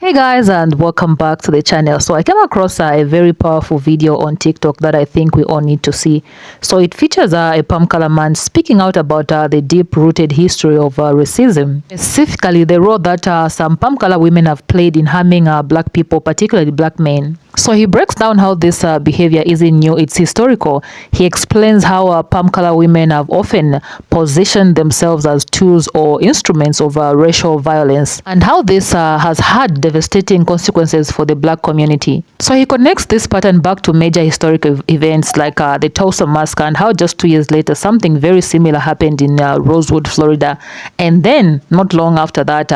Hey guys, and welcome back to the channel. So I came across a very powerful video on TikTok that I think we all need to see. So it features a palm color man speaking out about the deep-rooted history of racism. Specifically, the role that some palm color women have played in harming black people, particularly black men. So he breaks down how this behavior isn't new, it's historical. He explains how palm color women have often positioned themselves as tools or instruments of racial violence, and how this has had devastating consequences for the black community. So he connects this pattern back to major historical events like the Tulsa Massacre, and how just 2 years later something very similar happened in Rosewood, Florida. And then not long after that,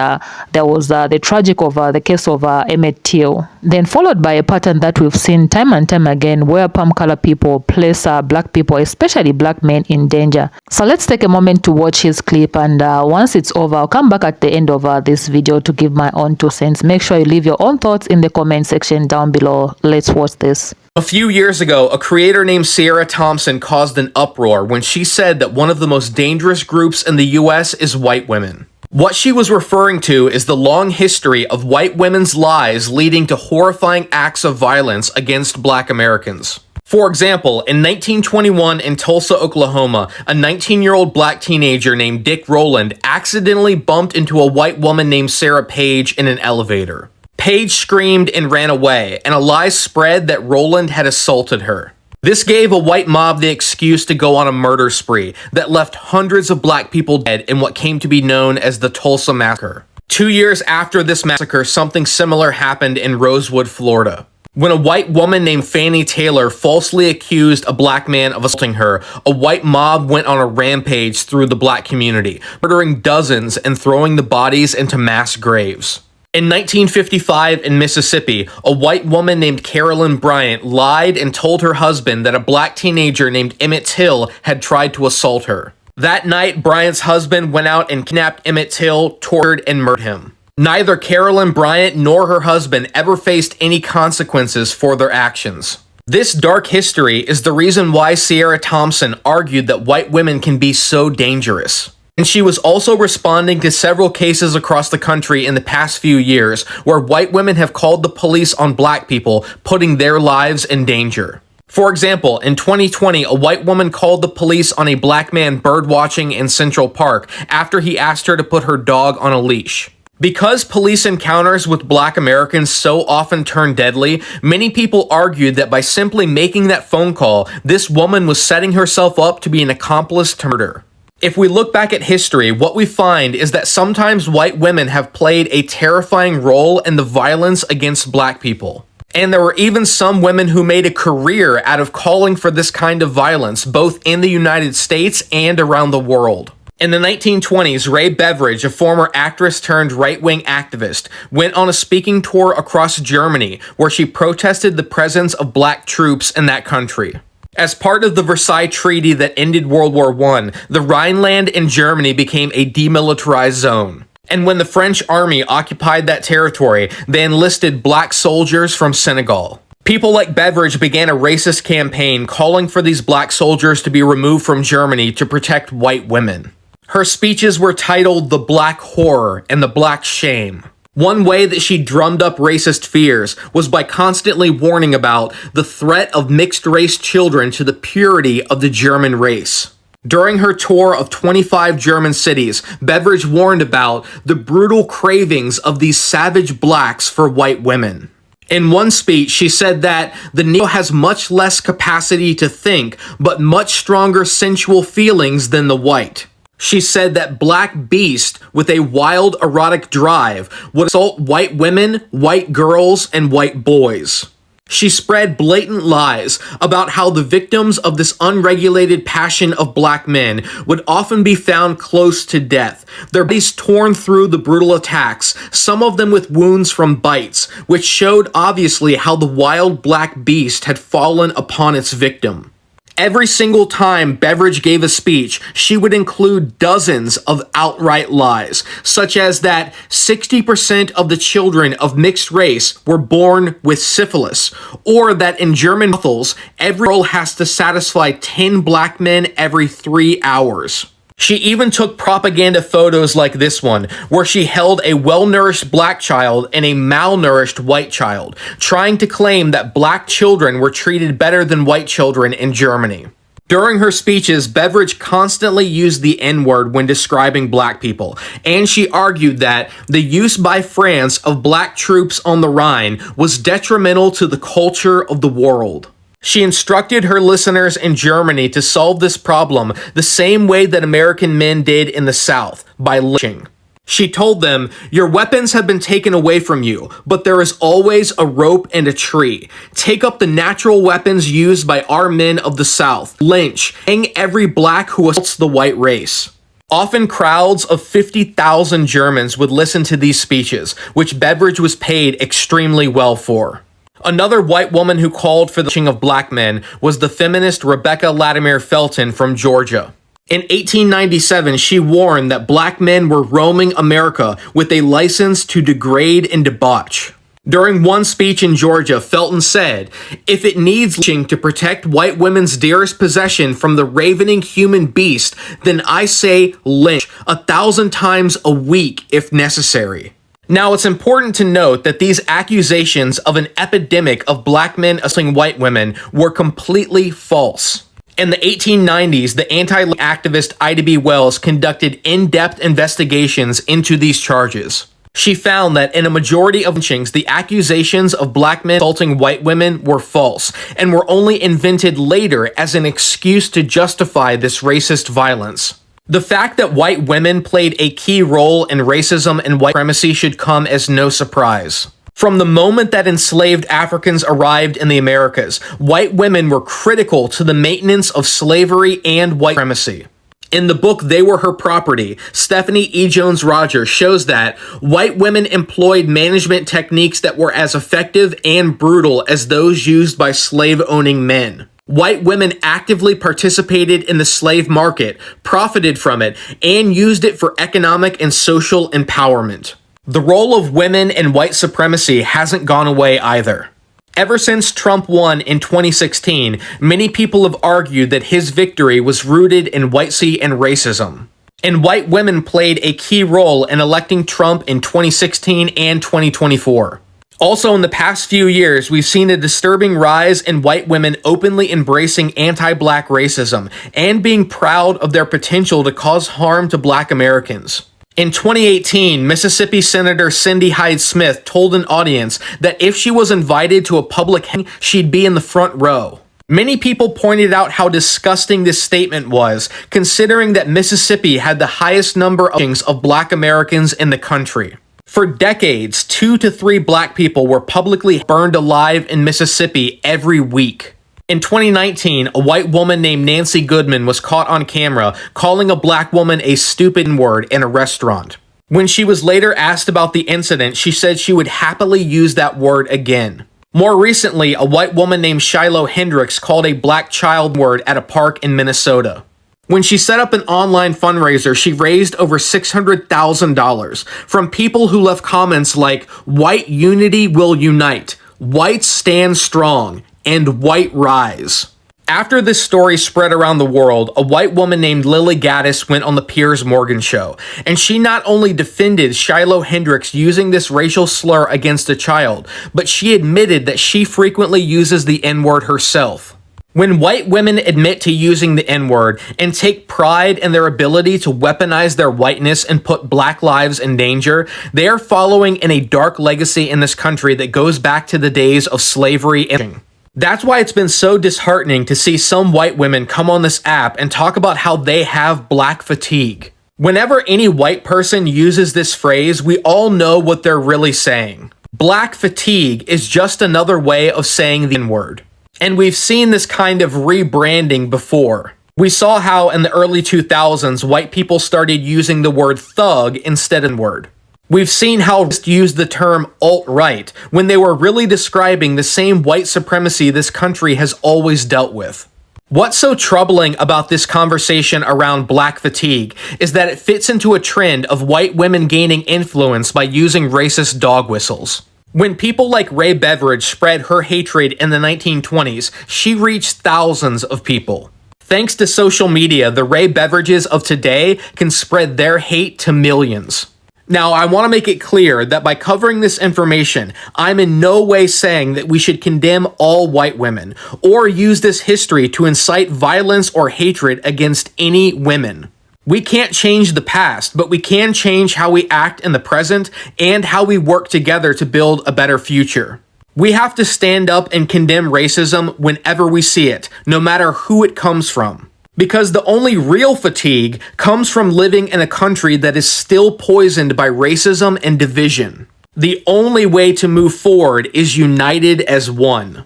there was the tragic of the case of Emmett Till. Then followed by a pattern that we've seen time and time again, where palm color people place black people, especially black men, in danger. So let's take a moment to watch his clip, and once it's over, I'll come back at the end of this video to give my own 2 cents. Make sure you leave your own thoughts in the comment section down below. Let's watch this. A few years ago, a creator named Sierra Thompson caused an uproar when she said that one of the most dangerous groups in the US is white women. What she was referring to is the long history of white women's lies leading to horrifying acts of violence against black Americans. For example, in 1921 in Tulsa, Oklahoma, a 19-year-old black teenager named Dick Rowland accidentally bumped into a white woman named Sarah Page in an elevator. Page screamed and ran away, and a lie spread that Rowland had assaulted her. This gave a white mob the excuse to go on a murder spree that left hundreds of black people dead in what came to be known as the Tulsa Massacre. 2 years after this massacre, something similar happened in Rosewood, Florida. When a white woman named Fannie Taylor falsely accused a black man of assaulting her, a white mob went on a rampage through the black community, murdering dozens and throwing the bodies into mass graves. In 1955 in Mississippi, a white woman named Carolyn Bryant lied and told her husband that a black teenager named Emmett Till had tried to assault her. That night, Bryant's husband went out and kidnapped Emmett Till, tortured, and murdered him. Neither Carolyn Bryant nor her husband ever faced any consequences for their actions. This dark history is the reason why Sierra Thompson argued that white women can be so dangerous. And she was also responding to several cases across the country in the past few years where white women have called the police on black people, putting their lives in danger. For example, in 2020, a white woman called the police on a black man birdwatching in Central Park after he asked her to put her dog on a leash. Because police encounters with black Americans so often turn deadly, many people argued that by simply making that phone call, this woman was setting herself up to be an accomplice to murder. If we look back at history, what we find is that sometimes white women have played a terrifying role in the violence against black people. And there were even some women who made a career out of calling for this kind of violence, both in the United States and around the world. In the 1920s, Ray Beveridge, a former actress turned right-wing activist, went on a speaking tour across Germany where she protested the presence of black troops in that country. As part of the Versailles Treaty that ended World War I, the Rhineland in Germany became a demilitarized zone. And when the French army occupied that territory, they enlisted black soldiers from Senegal. People like Beveridge began a racist campaign calling for these black soldiers to be removed from Germany to protect white women. Her speeches were titled "The Black Horror" and "The Black Shame." One way that she drummed up racist fears was by constantly warning about the threat of mixed-race children to the purity of the German race. During her tour of 25 German cities, Beveridge warned about the brutal cravings of these savage blacks for white women. In one speech, she said that the Negro has much less capacity to think, but much stronger sensual feelings than the white. She said that black beasts with a wild erotic drive would assault white women, white girls, and white boys. She spread blatant lies about how the victims of this unregulated passion of black men would often be found close to death, their bodies torn through the brutal attacks, some of them with wounds from bites, which showed obviously how the wild black beast had fallen upon its victim. Every single time Beveridge gave a speech, she would include dozens of outright lies, such as that 60% of the children of mixed race were born with syphilis, or that in German brothels, every girl has to satisfy 10 black men every 3 hours. She even took propaganda photos like this one, where she held a well-nourished black child and a malnourished white child, trying to claim that black children were treated better than white children in Germany. During her speeches, Beveridge constantly used the N-word when describing black people, and she argued that the use by France of black troops on the Rhine was detrimental to the culture of the world. She instructed her listeners in Germany to solve this problem the same way that American men did in the South, by lynching. She told them, "Your weapons have been taken away from you, but there is always a rope and a tree. Take up the natural weapons used by our men of the South. Lynch, hang every black who assaults the white race." Often crowds of 50,000 Germans would listen to these speeches, which Beveridge was paid extremely well for. Another white woman who called for the lynching of black men was the feminist Rebecca Latimer Felton from Georgia. In 1897, she warned that black men were roaming America with a license to degrade and debauch. During one speech in Georgia, Felton said, "If it needs lynching to protect white women's dearest possession from the ravening human beast, then I say lynch 1,000 times a week if necessary." Now, it's important to note that these accusations of an epidemic of black men assaulting white women were completely false. In the 1890s, the anti-lynching activist Ida B. Wells conducted in-depth investigations into these charges. She found that in a majority of lynchings, the accusations of black men assaulting white women were false and were only invented later as an excuse to justify this racist violence. The fact that white women played a key role in racism and white supremacy should come as no surprise. From the moment that enslaved Africans arrived in the Americas, white women were critical to the maintenance of slavery and white supremacy. In the book They Were Her Property, Stephanie E. Jones Rogers shows that white women employed management techniques that were as effective and brutal as those used by slave-owning men. White women actively participated in the slave market, profited from it, and used it for economic and social empowerment. The role of women in white supremacy hasn't gone away either. Ever since Trump won in 2016, many people have argued that his victory was rooted in whitey and racism. And white women played a key role in electing Trump in 2016 and 2024. Also, in the past few years, we've seen a disturbing rise in white women openly embracing anti-black racism and being proud of their potential to cause harm to black Americans. In 2018, Mississippi Senator Cindy Hyde-Smith told an audience that if she was invited to a public hearing, she'd be in the front row. Many people pointed out how disgusting this statement was, considering that Mississippi had the highest number of black Americans in the country. For decades, 2 to 3 black people were publicly burned alive in Mississippi every week. In 2019, a white woman named Nancy Goodman was caught on camera calling a black woman a stupid word in a restaurant. When she was later asked about the incident, she said she would happily use that word again. More recently, a white woman named Shiloh Hendricks called a black child word at a park in Minnesota. When she set up an online fundraiser, she raised over $600,000 from people who left comments like, "White unity will unite," "Whites stand strong," and "White rise." After this story spread around the world, a white woman named Lily Gaddis went on the Piers Morgan show, and she not only defended Shiloh Hendricks using this racial slur against a child, but she admitted that she frequently uses the N-word herself. When white women admit to using the N-word and take pride in their ability to weaponize their whiteness and put black lives in danger, they are following in a dark legacy in this country that goes back to the days of slavery and lynching. That's why it's been so disheartening to see some white women come on this app and talk about how they have black fatigue. Whenever any white person uses this phrase, we all know what they're really saying. Black fatigue is just another way of saying the N-word. And we've seen this kind of rebranding before. We saw how in the early 2000s, white people started using the word thug instead of N-word. We've seen how they used the term alt-right when they were really describing the same white supremacy this country has always dealt with. What's so troubling about this conversation around black fatigue is that it fits into a trend of white women gaining influence by using racist dog whistles. When people like Ray Beveridge spread her hatred in the 1920s, she reached thousands of people. Thanks to social media, the Ray Beverages of today can spread their hate to millions. Now, I want to make it clear that by covering this information, I'm in no way saying that we should condemn all white women or use this history to incite violence or hatred against any women. We can't change the past, but we can change how we act in the present and how we work together to build a better future. We have to stand up and condemn racism whenever we see it, no matter who it comes from. Because the only real fatigue comes from living in a country that is still poisoned by racism and division. The only way to move forward is united as one.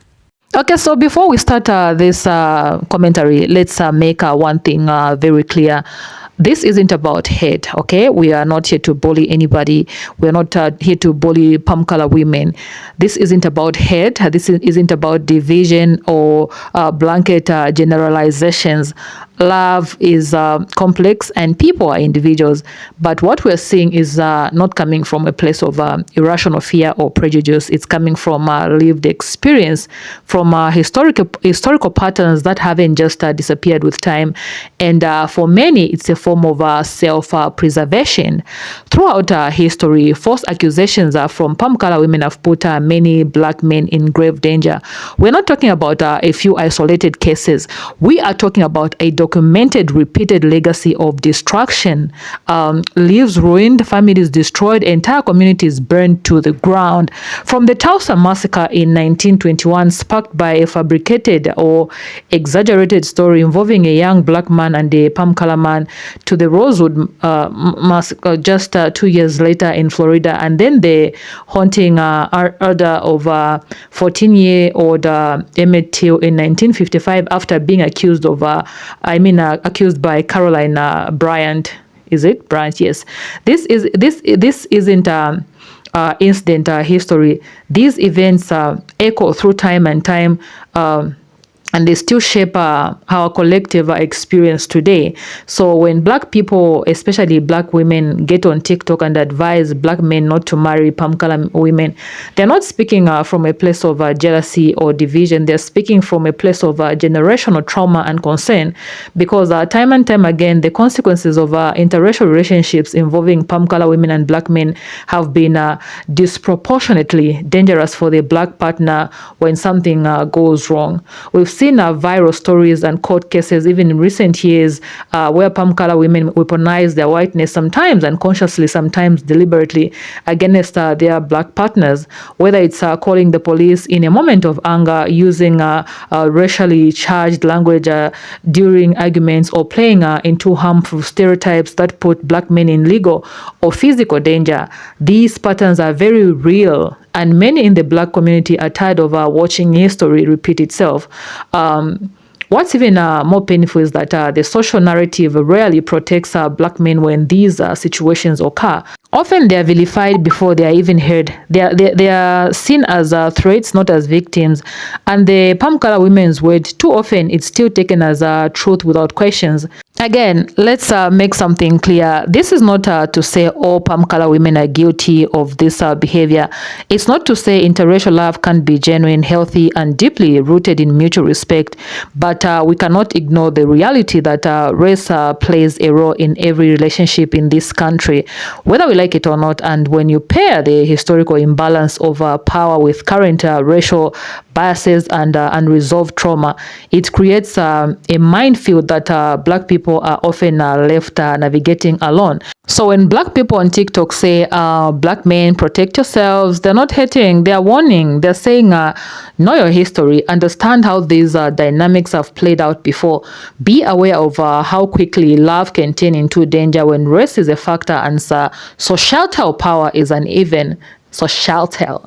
Okay, so before we start this commentary, let's make one thing very clear. This isn't about hate, okay? We are not here to bully anybody. We are not here to bully palm color women. This isn't about hate. This isn't about division or blanket generalizations. Love is complex and people are individuals. But what we're seeing is not coming from a place of irrational fear or prejudice. It's coming from lived experience, from historical patterns that haven't just disappeared with time. And for many, it's a form of self-preservation. Throughout history, false accusations from palm color women have put many black men in grave danger. We're not talking about a few isolated cases. We are talking about a documented, repeated legacy of destruction. Lives ruined, families destroyed, entire communities burned to the ground. From the Tulsa massacre in 1921, sparked by a fabricated or exaggerated story involving a young black man and a palm color man, to the Rosewood massacre just 2 years later in Florida, and then the haunting murder of 14-year-old Emmett Till in 1955 after being accused of, accused by Caroline Bryant. Is it Bryant? Yes. This isn't incident history. These events echo through time and time. And they still shape our collective experience today. So when black people, especially black women, get on TikTok and advise black men not to marry palm color women, they're not speaking from a place of jealousy or division. They're speaking from a place of generational trauma and concern, because time and time again, the consequences of interracial relationships involving palm color women and black men have been disproportionately dangerous for the black partner when something goes wrong. We've seen viral stories and court cases even in recent years where palm color women weaponize their whiteness, sometimes unconsciously, sometimes deliberately, against their black partners, whether it's calling the police in a moment of anger, using racially charged language during arguments, or playing into harmful stereotypes that put black men in legal or physical danger. These patterns are very real, and many in the black community are tired of watching history repeat itself. What's even more painful is that the social narrative rarely protects black men when these situations occur. Often they are vilified before they are even heard. They are seen as threats, not as victims. And the palm color women's word, too often it's still taken as truth without questions. Again, let's make something clear. This is not to say all palm color women are guilty of this behavior. It's not to say interracial love can't be genuine, healthy, and deeply rooted in mutual respect. But we cannot ignore the reality that race plays a role in every relationship in this country, whether we like it or not. And when you pair the historical imbalance of power with current racial biases and unresolved trauma, it creates a minefield that black people are often left navigating alone. So when black people on TikTok say, black men, protect yourselves, they're not hating, they're warning. They're saying, know your history, understand how these dynamics have played out before. Be aware of how quickly love can turn into danger when race is a factor and societal power is uneven. Societal.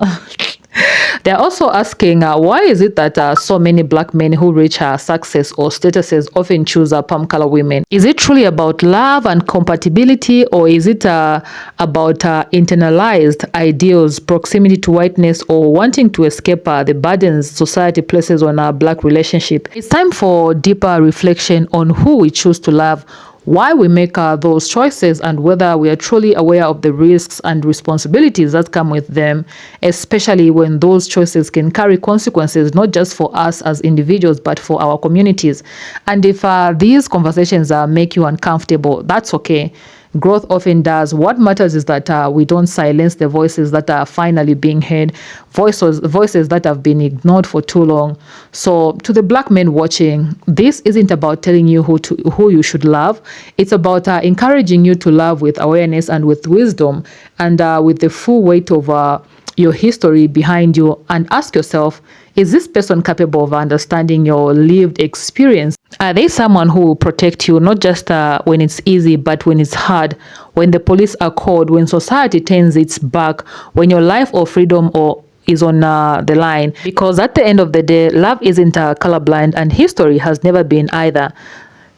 They're also asking, why is it that so many black men who reach success or statuses often choose palm color women? Is it truly about love and compatibility, or is it about internalized ideals, proximity to whiteness, or wanting to escape the burdens society places on our black relationship? It's time for deeper reflection on who we choose to love, why we make those choices, and whether we are truly aware of the risks and responsibilities that come with them, especially when those choices can carry consequences not just for us as individuals but for our communities. And if these conversations make you uncomfortable, that's okay. Growth often does. What matters is that we don't silence the voices that are finally being heard, voices that have been ignored for too long. So, to the black men watching, this isn't about telling you who you should love. It's about encouraging you to love with awareness and with wisdom, and with the full weight of your history behind you. And ask yourself, is this person capable of understanding your lived experience? Are they someone who will protect you, not just when it's easy, but when it's hard, when the police are called, when society turns its back, when your life or freedom or is on the line? Because at the end of the day, love isn't colorblind, and history has never been either.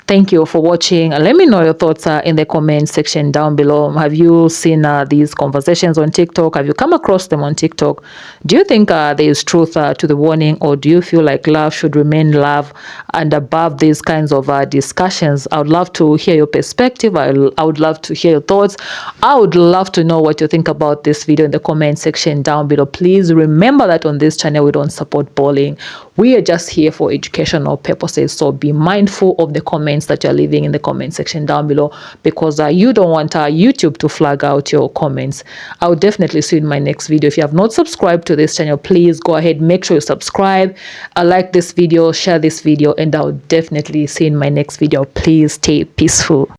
Thank you for watching. Let me know your thoughts in the comment section down below. Have you seen these conversations on TikTok? Have you come across them on TikTok? Do you think there is truth to the warning, or do you feel like love should remain love and above these kinds of discussions? I would love to hear your perspective. I would love to hear your thoughts. I would love to know what you think about this video in the comment section down below. Please remember that on this channel, we don't support bullying. We are just here for educational purposes. So be mindful of the comments that you're leaving in the comment section down below, because you don't want YouTube to flag out your comments. I will definitely see you in my next video. If you have not subscribed to this channel, please go ahead, make sure you subscribe, like this video, share this video, and I'll definitely see you in my next video. Please stay peaceful.